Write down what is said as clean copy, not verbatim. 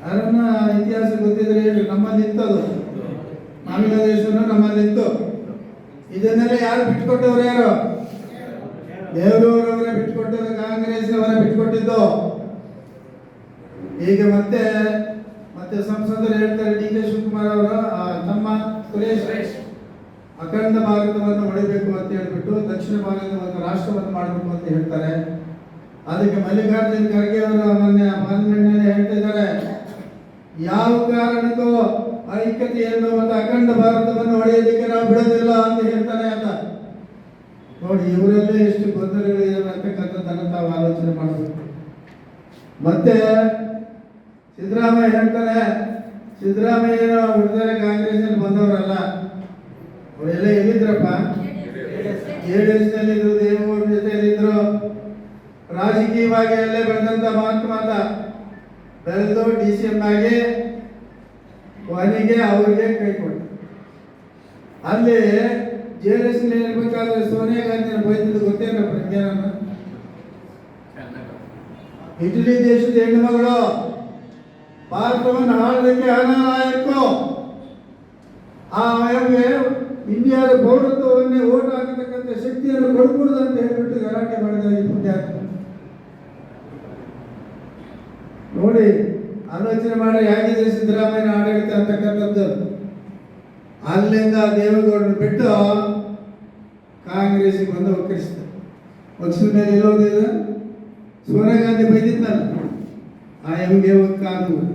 ಯಾರನ್ನ ಇತಿಹಾಸ ಗೊತ್ತಿದ್ರೆ ಹೇಳಿ. ನಮ್ಮಲ್ಲಿ ಇತ್ತದು, ಬಾಂಗ್ಲಾದೇಶನು ನಮ್ಮಲ್ಲಿತ್ತು. ಇದನ್ನೆಲ್ಲ ಯಾರು ಬಿಟ್ಕೊಟ್ಟವ್ರು? ಯಾರು? ನೆಹರೂರವರೇ ಬಿಟ್ಕೊಟ್ಟಿದ್ದು, ಕಾಂಗ್ರೆಸ್ನವರೇ ಬಿಟ್ಕೊಟ್ಟಿದ್ದು. ಈಗ ಮತ್ತೆ ಸಂಸದರು ಹೇಳ್ತಾರೆ, ಡಿ ಕೆ ಶಿವಕುಮಾರ್ ಅವರು ತಮ್ಮ ಸುರೇಶ್ ಅಖಂಡ ಭಾರತವನ್ನು ಹೊಡಿಬೇಕು ಅಂತ ಹೇಳ್ಬಿಟ್ಟು ದಕ್ಷಿಣ ಭಾರತದ ಒಂದು ರಾಷ್ಟ್ರವನ್ನು ಮಾಡಬೇಕು ಅಂತ ಹೇಳ್ತಾರೆ. ಅದಕ್ಕೆ ಮಲ್ಲಿಕಾರ್ಜುನ್ ಖರ್ಗೆ ಅವರು ಮೊನ್ನೆ ಪಾರ್ಲಿಮೆಂಟ್ನಲ್ಲಿ ಹೇಳ್ತಿದ್ದಾರೆ, ಯಾವ ಕಾರಣಕ್ಕೂ ಐಕ್ಯತೆಯನ್ನು ಮತ್ತು ಅಖಂಡ ಭಾರತವನ್ನು ಹೊಡೆಯೋದಕ್ಕೆ ನಾವು ಬಿಡೋದಿಲ್ಲ ಅಂತ ಹೇಳ್ತಾರೆ ಅಂತ. ನೋಡಿ, ಇವರಲ್ಲೇ ಎಷ್ಟು ಗೊಂದಲಗಳಿವೆ ಅಂತಕ್ಕಂಥದ್ದನ್ನು ತಾವು ಆಲೋಚನೆ ಮಾಡಬೇಕು. ಮತ್ತೆ ಸಿದ್ದರಾಮಯ್ಯ ಹೇಳ್ತಾರೆ, ಸಿದ್ದರಾಮಯ್ಯ ಹುಡುಗರೆ ಕಾಂಗ್ರೆಸ್ನಲ್ಲಿ ಬಂದವರಲ್ಲ, ಅವರೆಲ್ಲ ಎಲ್ಲಿದ್ರಪ್ಪ? JDS ನಲ್ಲಿದ್ರು, ದೇವೇಗೌಡರ ಜೊತೆಯಲ್ಲಿದ್ರು. ರಾಜಕೀಯವಾಗಿ ಅಲ್ಲೇ ಬೆಳೆದಂತ ಮಹಾತ್ಮಾತ ಬೆಳೆದು DCM ಆಗಿ ಕೊನೆಗೆ ಅವರಿಗೆ ಕೈ ಕೊಟ್ಟು ಅಲ್ಲಿ JDS ಇರಬೇಕಾದ್ರೆ ಸೋನಿಯಾ ಗಾಂಧಿ ಬೈದಿದ್ದು ಗೊತ್ತೇನ ಪ್ರಜ್ಞಾನ? ಇಟಲಿ ದೇಶದ ಹೆಣ್ಣು ಮಗಳು ಭಾರತವನ್ನು ಆಳೋದಕ್ಕೆ ಅನಾಯಕು ಆ ಇಂಡಿಯಾದ ಪೌರತ್ವವನ್ನೇ ಓಟ್ ಹಾಕತಕ್ಕಂಥ ಶಕ್ತಿಯನ್ನು ಕೊಡ್ಕೂಡದು ಅಂತ ಹೇಳ್ಬಿಟ್ಟು ಗಲಾಟೆ ಮಾಡಿದ ಈ ಪುಣ್ಯಾತ್ಮ. ನೋಡಿ, ಆಲೋಚನೆ ಮಾಡಿ ಹೇಗಿದೆ ಸಿದ್ದರಾಮಯ್ಯ ಆಡಳಿತ ಅಂತಕ್ಕಂಥದ್ದು. ಅಲ್ಲಿಂದ ದೇವೇಗೌಡರು ಬಿಟ್ಟು ಕಾಂಗ್ರೆಸ್ಗೆ ಬಂದು ಒಕ್ಕರಿಸಿದ. ಪಕ್ಷದ ಮೇಲೆ ಇಲ್ಲೋದಿಲ್ಲ. ಸೋನಿಯಾ ಗಾಂಧಿ ಬೈದಿದ್ನಲ್ಲ, ಆ ಕಾನೂನು